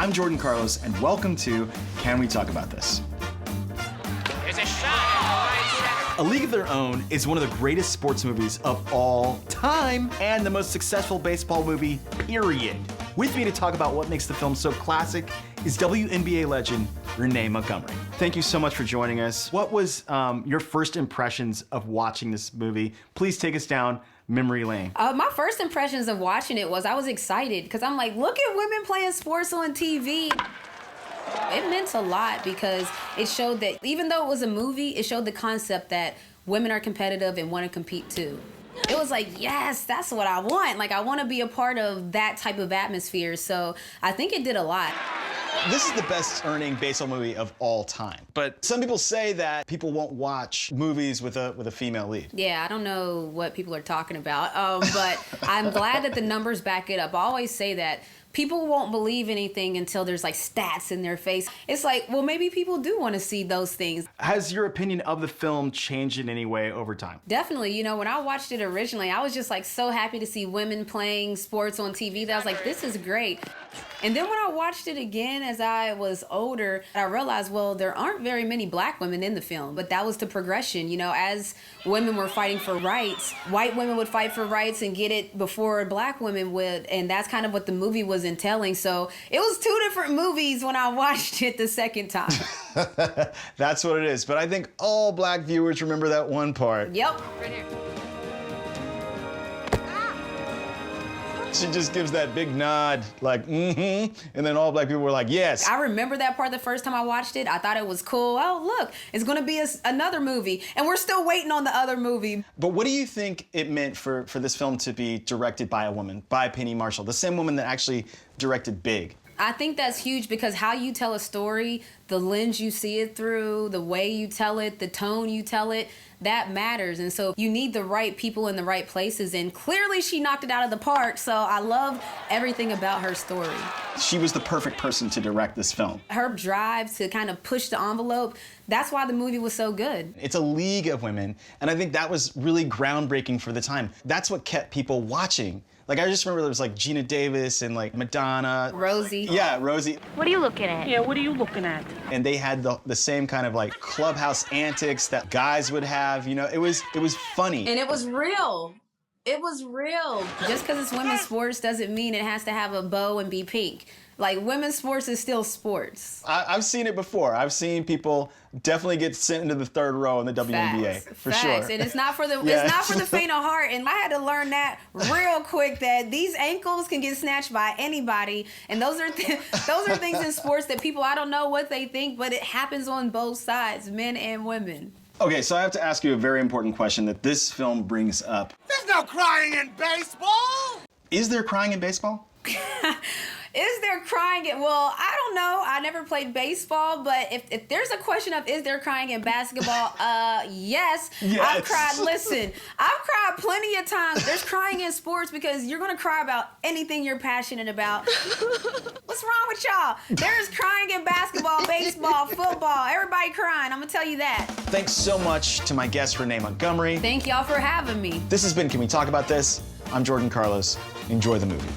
I'm Jordan Carlos, and welcome to Can We Talk About This? There's a shot. A League of Their Own is one of the greatest sports movies of all time and the most successful baseball movie, period. With me to talk about what makes the film so classic is WNBA legend Renee Montgomery. Thank you so much for joining us. What was your first impressions of watching this movie? Please take us down memory lane. My first impressions of watching it was I was excited because I'm like, look at women playing sports on TV. It meant a lot because it showed that even though it was a movie, it showed the concept that women are competitive and want to compete too. It was like, yes, that's what I want. Like, I want to be a part of that type of atmosphere. So I think it did a lot. This is the best earning baseball movie of all time. But some people say that people won't watch movies with a female lead. Yeah, I don't know what people are talking about, but I'm glad that the numbers back it up. I always say that people won't believe anything until there's like stats in their face. It's like, well, maybe people do want to see those things. Has your opinion of the film changed in any way over time? Definitely. You know, when I watched it originally, I was just like so happy to see women playing sports on TV that I was like, this is great. And then when I watched it again as I was older, I realized, well, there aren't very many black women in the film, but that was the progression. You know, as women were fighting for rights, white women would fight for rights and get it before black women would. And that's kind of what the movie was entailing. So it was two different movies when I watched it the second time. That's what it is. But I think all black viewers remember that one part. Yep. Right here. She just gives that big nod, like, and then all black people were like, yes. I remember that part the first time I watched it. I thought it was cool. Oh, look, it's going to be another movie. And we're still waiting on the other movie. But what do you think it meant for this film to be directed by a woman, by Penny Marshall, the same woman that actually directed Big? I think that's huge because how you tell a story, the lens you see it through, the way you tell it, the tone you tell it, that matters. And so you need the right people in the right places. And clearly she knocked it out of the park. So I love everything about her story. She was the perfect person to direct this film. Her drive to kind of push the envelope, that's why the movie was so good. It's a league of women, and I think that was really groundbreaking for the time. That's what kept people watching. Like, I just remember there was like Gina Davis and like Madonna. Rosie. Yeah, Rosie. What are you looking at? Yeah, what are you looking at? And they had the same kind of like clubhouse antics that guys would have, you know, it was funny. And it was real. It was real. Just because it's women's sports doesn't mean it has to have a bow and be pink. Like, women's sports is still sports. I've seen it before. I've seen people definitely get sent into the third row in the WNBA, for sure. And it's not for the Yeah. it's not for the faint of heart. And I had to learn that real quick that these ankles can get snatched by anybody. And those are things in sports that people, I don't know what they think, but it happens on both sides, men and women. Okay, so I have to ask you a very important question that this film brings up. There's no crying in baseball. Is there crying in baseball? Is there crying in, well, I don't know. I never played baseball, but if there's a question of is there crying in basketball, yes. I've cried, listen, I've cried plenty of times. There's crying in sports because you're going to cry about anything you're passionate about. What's wrong with y'all? There's crying in basketball, baseball, football, everybody crying. I'm going to tell you that. Thanks so much to my guest, Renee Montgomery. Thank y'all for having me. This has been Can We Talk About This? I'm Jordan Carlos. Enjoy the movie.